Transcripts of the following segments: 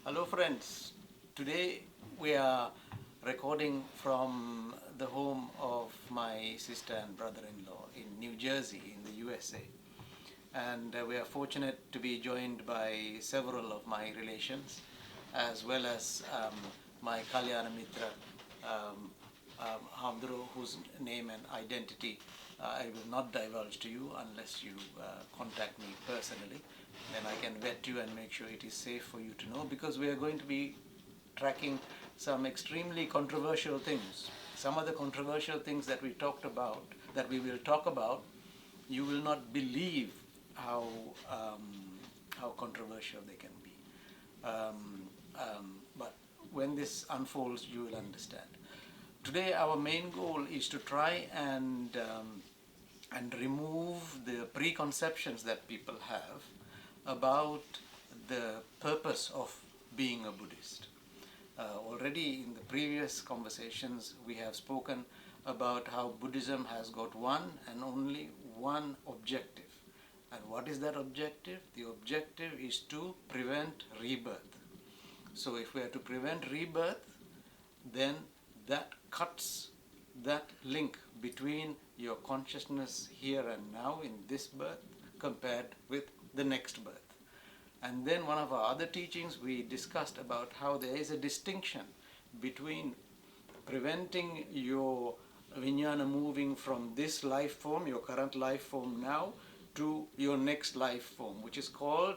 Hello friends, today we are recording from the home of my sister and brother-in-law in New Jersey in the USA, and we are fortunate to be joined by several of my relations as well as my Kalyana Mithra, Hamdro, whose name and identity I will not divulge to you unless you contact me personally. Then I can vet you and make sure it is safe for you to know, because we are going to be tracking some extremely controversial things. Some of the controversial things that we talked about, that we will talk about, you will not believe how controversial they can be. But when this unfolds, you will understand. Today, our main goal is to try and remove the preconceptions that people have about the purpose of being a Buddhist. Already in the previous conversations, we have spoken about how Buddhism has got one and only one objective. And what is that objective? The objective is to prevent rebirth. So if we are to prevent rebirth, then that cuts that link between your consciousness here and now in this birth compared with the next birth. And then one of our other teachings, we discussed about how there is a distinction between preventing your vijnana moving from this life form, your current life form now, to your next life form, which is called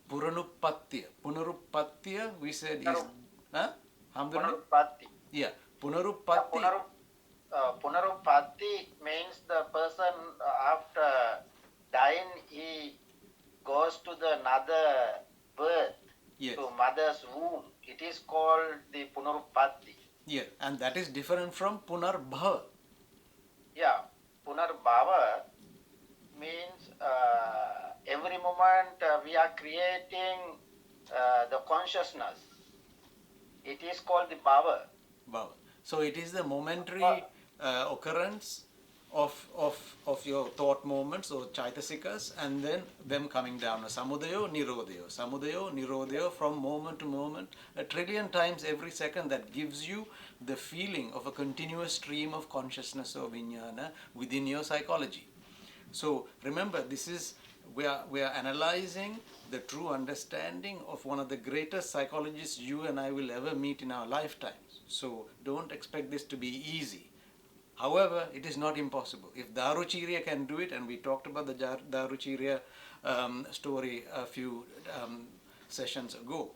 Puranupatya. Punarupatya, we said, is... Punarupatti. Yeah, Punarupatti. Punarupatti means the person after dying, he goes to the another birth, Yes. to mother's womb. It is called the Punarupatti. Yeah, and that is different from Punarbhava. Yeah, Punarbhava means every moment we are creating the consciousness. It is called the bhava. Bhava. So it is the momentary occurrence of your thought moments or chaitasikas, and then them coming down. Samudayo, Nirodhayo. Samudayo, Nirodhayo, from moment to moment, 1,000,000,000 times every second. That gives you the feeling of a continuous stream of consciousness or vijnana within your psychology. So remember, this is, we are analyzing the true understanding of one of the greatest psychologists you and I will ever meet in our lifetimes. So don't expect this to be easy. However, it is not impossible. If Daruchirya can do it, and we talked about the Daruchirya story a few sessions ago.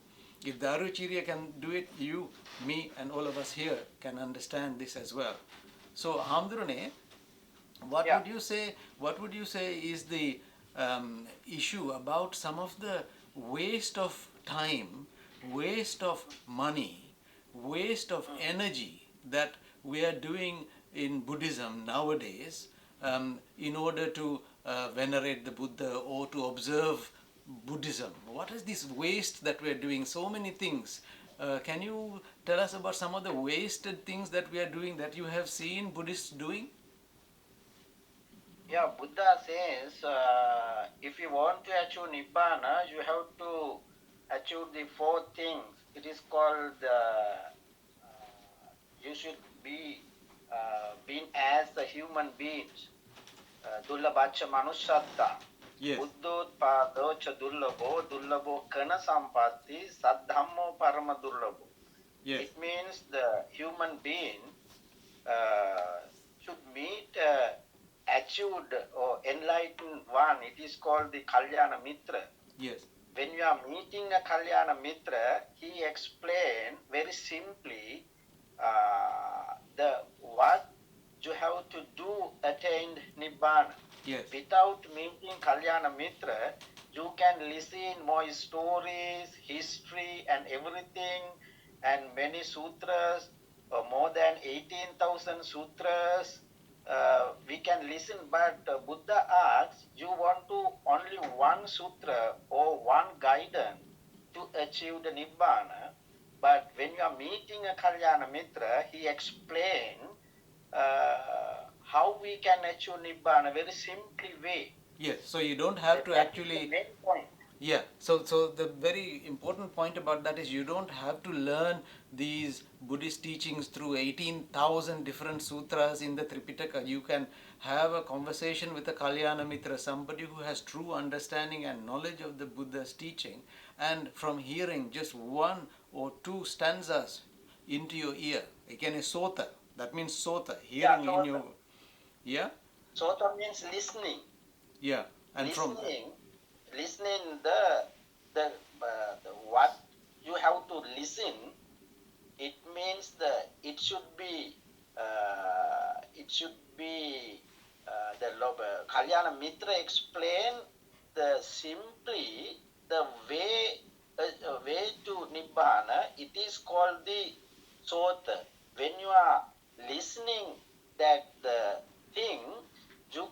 If Daruchirya can do it, you, me, and all of us here can understand this as well. So, Hamdrune, what would you say? What would you say is the issue about some of the waste of time, waste of money, waste of energy that we are doing in Buddhism nowadays in order to venerate the Buddha or to observe Buddhism? What is this waste that we are doing? So many things. Can you tell us about some of the wasted things that we are doing that you have seen Buddhists doing? Yeah, Buddha says if you want to achieve Nibbhana, you have to achieve the four things. It is called you should be being as a human being. Dullabhacha manushyatta. Yes. Buddhotpado cha dullabho, dullabho kana sampatti, saddhammo parama dullabho. Yes. It means the human being should meet achieved or enlightened one. It is called the Kalyana Mithra. Yes. When you are meeting a Kalyana Mithra, he explained very simply the what you have to do attain Nibbhana. Yes. Without meeting Kalyana Mithra, you can listen more stories, history and everything, and many sutras, more than 18,000 sutras, we can listen, but Buddha asks, you want to only one sutra or one guidance to achieve the Nibbhana. But when you are meeting a Kalyana Mithra, he explained how we can achieve Nibbhana very simply way. Yes, so you don't have to actually... Main point. Yeah, so the very important point about that is you don't have to learn these Buddhist teachings through 18,000 different sutras in the Tripitaka. You can have a conversation with a Kalyana Mithra, somebody who has true understanding and knowledge of the Buddha's teaching, and from hearing just one or two stanzas into your ear, again is sota, that means sota, Yeah, hearing in sota. your, yeah, Sota means listening. yeah, and from Listening the what you have to listen. It means it should be the Kalyana Mithra explain the simply the way to Nibbhana. It is called the sota. When you are listening that the thing, you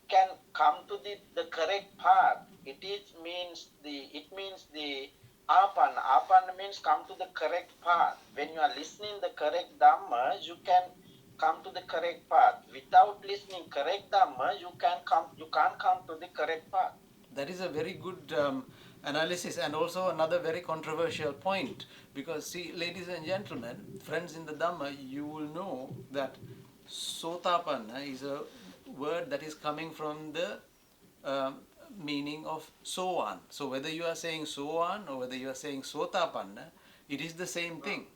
can come to the correct path. It means the apana. Apana means come to the correct path. When you are listening the correct dhamma, you can come to the correct path. Without listening correct dhamma, you can't come to the correct path. that is a very good analysis, and also another very controversial point, because see, ladies and gentlemen, friends in the Dhamma, you will know that sotapanna is a word that is coming from the um, meaning of so on. So whether you are saying so on or whether you are saying sotapanna, it is the same thing.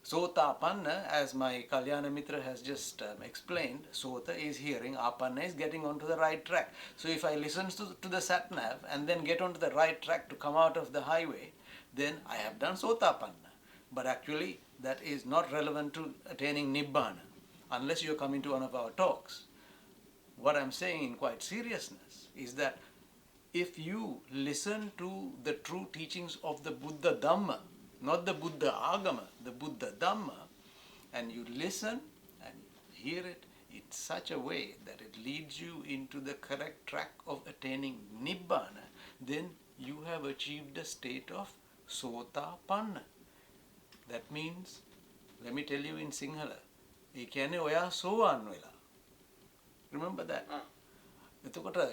Sota Apanna, as my Kalyana Mitra has just explained, Sota is hearing, Apanna is getting onto the right track. So if I listen to the sat nav and then get onto the right track to come out of the highway, then I have done Sota Apanna. But actually, that is not relevant to attaining Nibbhana, unless you come into one of our talks. What I'm saying in quite seriousness is that if you listen to the true teachings of the Buddha Dhamma, not the Buddha Agama, the Buddha Dhamma, and you listen and hear it in such a way that it leads you into the correct track of attaining Nibbana, then you have achieved a state of Sotapanna. That means, let me tell you in Sinhala, ඒ කියන්නේ ඔයා සෝවාන් වෙලා. Remember that?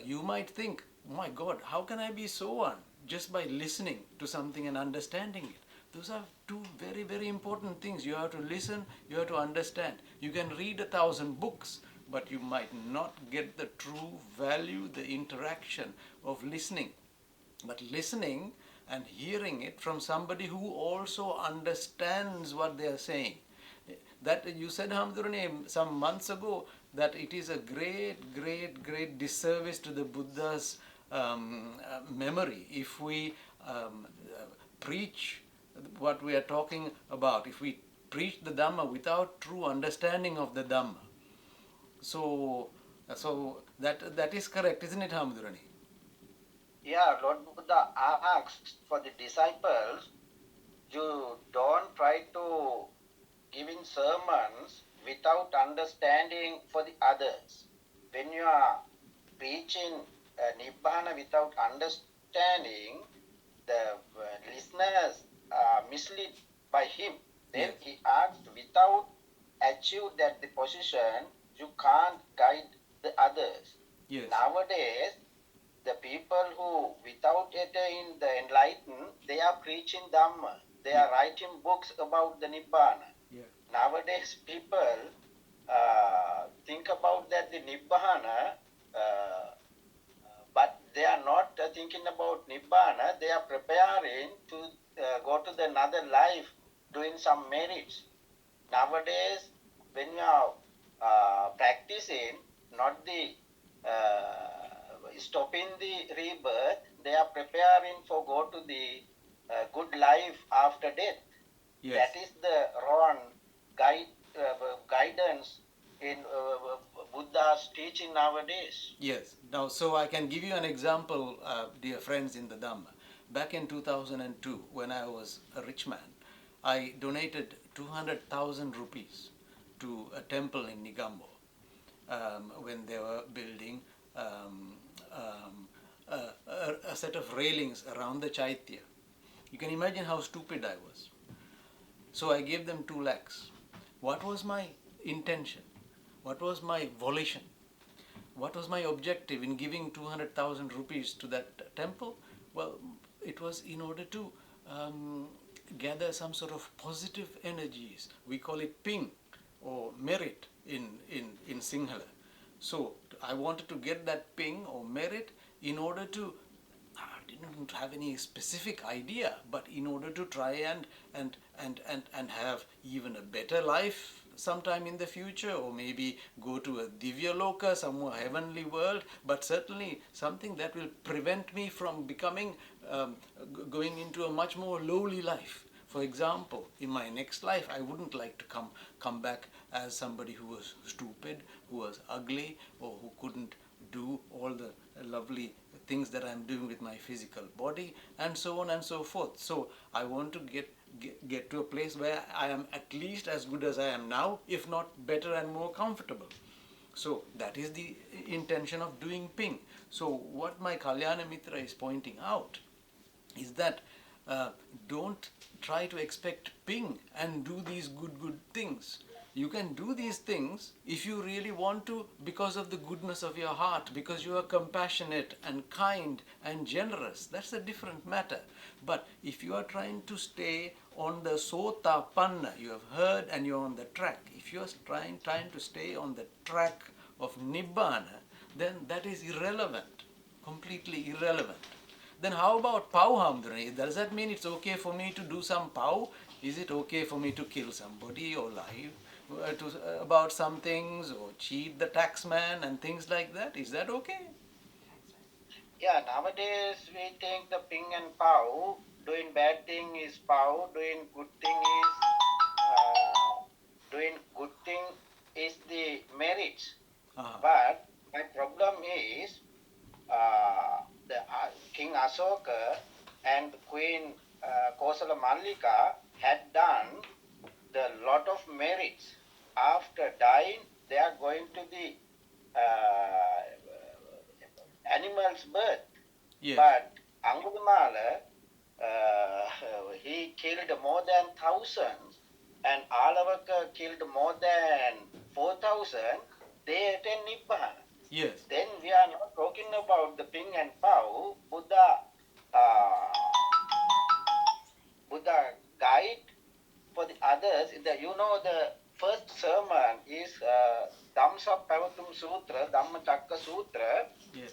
You might think, oh my God, how can I be so on? Just by listening to something and understanding it. Those are two very, very important things. You have to listen, you have to understand. You can read 1,000 books, but you might not get the true value, the interaction of listening. But listening and hearing it from somebody who also understands what they are saying. That you said, Hamdurane, some months ago, that it is a great, great, great disservice to the Buddha's memory if we preach what we are talking about, if we preach the Dhamma without true understanding of the Dhamma. So that is correct, isn't it, Hamdurani? Yeah, Lord Buddha asked for the disciples, you don't try to giving sermons without understanding for the others. When you are preaching Nibbhana without understanding, the listeners are misled by him. Then he asked, without achieve that the position, you can't guide the others. Yes. Nowadays, the people who, without attaining the enlightened, they are preaching Dhamma. They are writing books about the Nibbhana. Yeah. Nowadays, people think about that the Nibbhana, but they are not thinking about Nibbhana. They are preparing to go to the another life, doing some merits. Nowadays, when you are practicing, not the stopping the rebirth, they are preparing for go to the good life after death. Yes. That is the wrong guidance in Buddha's teaching nowadays. Yes. Now, so I can give you an example, dear friends in the Dhamma. Back in 2002, when I was a rich man, I donated 200,000 rupees to a temple in Nigambo when they were building a set of railings around the Chaitya. You can imagine how stupid I was. So I gave them 2 lakhs. What was my intention? What was my volition? What was my objective in giving 200,000 rupees to that temple? Well, it was in order to gather some sort of positive energies. We call it ping or merit in Sinhala. So I wanted to get that ping or merit in order to, I didn't have any specific idea, but in order to try and have even a better life sometime in the future, or maybe go to a Divya Loka, some more heavenly world, but certainly something that will prevent me from becoming, going into a much more lowly life. For example, in my next life, I wouldn't like to come back as somebody who was stupid, who was ugly, or who couldn't do all the lovely things that I'm doing with my physical body, and so on and so forth. So I want to get to a place where I am at least as good as I am now, if not better and more comfortable. So that is the intention of doing ping. So what my Kalyana Mithra is pointing out is that don't try to expect ping and do these good things. You can do these things if you really want to, because of the goodness of your heart, because you are compassionate and kind and generous. That's a different matter. But if you are trying to stay on the sotapanna, you have heard and you're on the track. If you're trying to stay on the track of Nibbhana, then that is irrelevant, completely irrelevant. Then how about pau, Hamdrani? Does that mean it's okay for me to do some pau? Is it okay for me to kill somebody or lie about some things, or cheat the taxman and things like that? Is that okay? Yeah, nowadays we think the ping and pow, doing bad thing is pow, doing good thing is the merit. But my problem is the King Asoka and Queen Kosala Mallika had done the lot of merits. After dying, they are going to the animal's birth. Yes. But Angudamala, he killed more than thousands, and Alavaka killed more than 4,000. They attend Nibbhana. Yes. Then we are not talking about the ping and pow. Buddha guide for the others. The first sermon is Dhammasa Pavatum Sutra, Dhammachakka Sutra. Yes.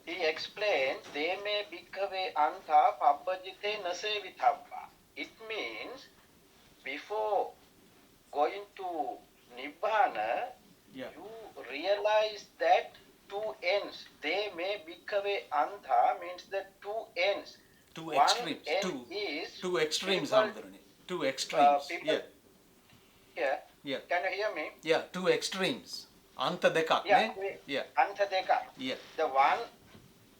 He explains, they may bhikkhave anta pabbajite nasevithabba. It means, before going to Nibbhana, Yeah. you realize that two ends. They may bhikkhave anta means the two ends. Two One extremes. end is Two extremes, people, Hamdrani. Two extremes. people, Yeah. yeah. Can you hear me? Yeah. Two extremes. Anta dekak, Yeah. ne? Yeah. Anta deka. Yeah. The one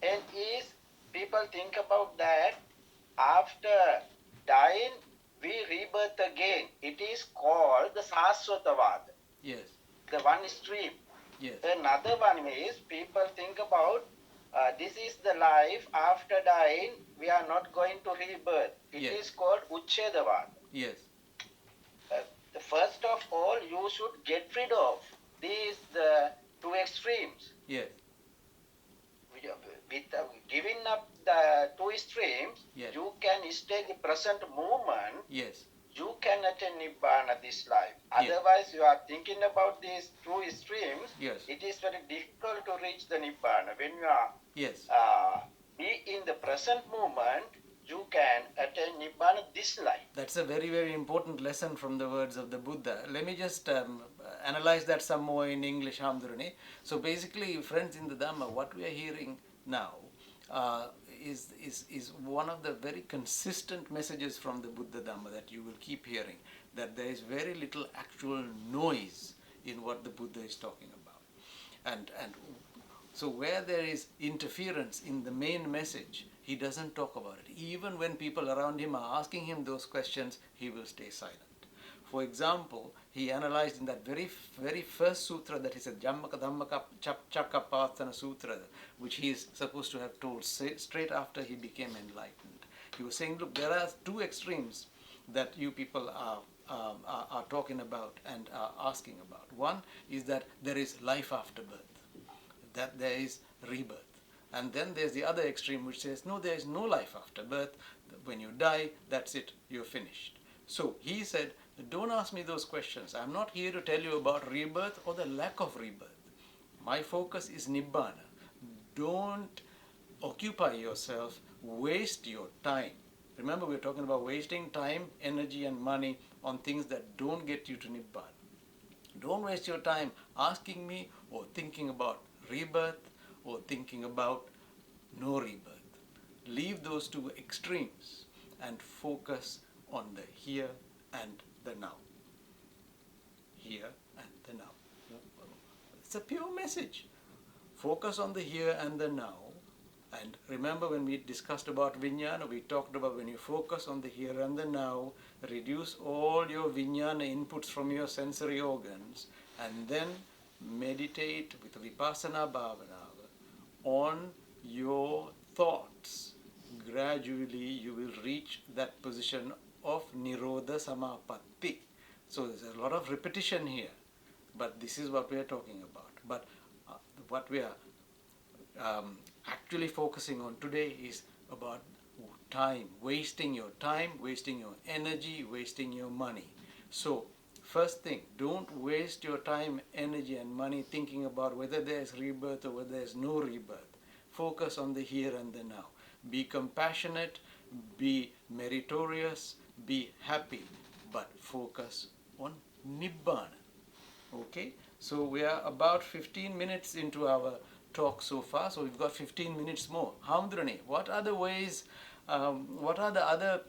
end is, people think about that after dying we rebirth again. It is called the Saswatavada. Yes. The one stream. Yes. Another one is, people think about this is the life after dying, we are not going to rebirth. It Yes. is called Uchchedavada. Yes. First of all, you should get rid of these two extremes. Yes. With giving up the two extremes, Yes. you can stay the present moment. Yes. You can attain Nibbhana this life. Yes. Otherwise, you are thinking about these two extremes. Yes. It is very difficult to reach the Nibbhana. When you are Yes. be in the present moment, you can attain Nibbhana this life. That's a very, very important lesson from the words of the Buddha. Let me just analyze that some more in English, Hamdurani. So basically, friends in the Dhamma, what we are hearing now is one of the very consistent messages from the Buddha Dhamma that you will keep hearing, that there is very little actual noise in what the Buddha is talking about. And so where there is interference in the main message, he doesn't talk about it. Even when people around him are asking him those questions, he will stay silent. For example, he analyzed in that very first sutra, that is a Jammaka Dhammaka Chakkapathana Sutra, which he is supposed to have told straight after he became enlightened. He was saying, look, there are two extremes that you people are talking about and are asking about. One is that there is life after birth, that there is rebirth. And then there's the other extreme which says, no, there is no life after birth. When you die, that's it, you're finished. So he said, don't ask me those questions. I'm not here to tell you about rebirth or the lack of rebirth. My focus is Nibbhana. Don't occupy yourself, waste your time. Remember, we're talking about wasting time, energy, and money on things that don't get you to Nibbana. Don't waste your time asking me or thinking about rebirth or thinking about no rebirth. Leave those two extremes and focus on the here and the now. Here and the now. It's a pure message. Focus on the here and the now. And remember, when we discussed about vijnana, we talked about when you focus on the here and the now, reduce all your vijnana inputs from your sensory organs, and then meditate with vipassana bhavana on your thoughts. Gradually you will reach that position of nirodha samapatti. So there's a lot of repetition here, but this is what we are talking about. But what we are actually focusing on today is about time, wasting your time, wasting your energy, wasting your money. So first thing, don't waste your time, energy and money thinking about whether there's rebirth or whether there's no rebirth. Focus on the here and the now. Be compassionate, be meritorious, be happy, but focus on Nibbana. Okay, so we are about 15 minutes into our talk so far, so we've got 15 minutes more. Hamdrani, what are the ways, what are the other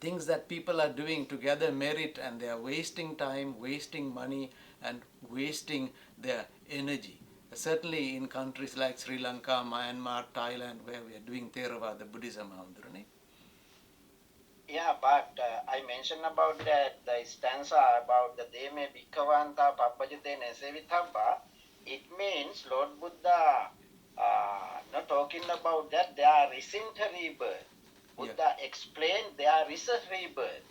things that people are doing to gather merit, and they are wasting time, wasting money, and wasting their energy? Certainly in countries like Sri Lanka, Myanmar, Thailand, where we are doing Theravada Buddhism, Hamdrani. Yeah, but I mentioned about that the stanza about the Deme Bhikkhavanta Pappajate Nesevithabba. It means Lord Buddha not talking about that there isn't a rebirth. Buddha explained there is a rebirth.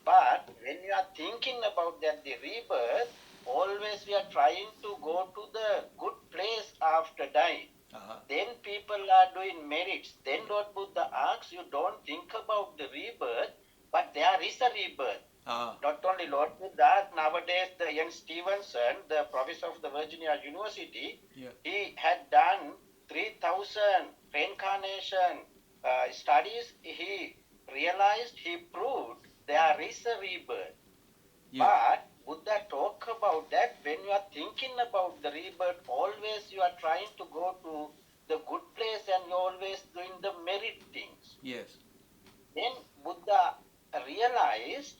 But when you are thinking about that the rebirth, always we are trying to go to the good place after dying. Then people are doing merits. Then Lord Buddha asks, you don't think about the rebirth, but there is a rebirth. Not only Lord Buddha, nowadays the young Stevenson, the professor of the Virginia University, he had done 3,000 reincarnation studies. He realized, he proved there is a rebirth. But Buddha talk about that when you are thinking about the rebirth, always you are trying to go to the good place and you're always doing the merit things. Yes. Then Buddha realized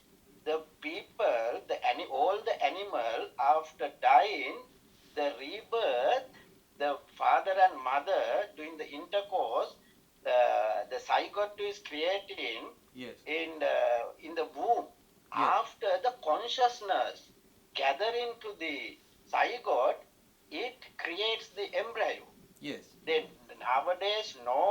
the people, all the animal after dying, the rebirth, the father and mother doing the intercourse, the zygote is creating in the womb. After the consciousness gathering to the zygote, it creates the embryo. Yes. Then nowadays no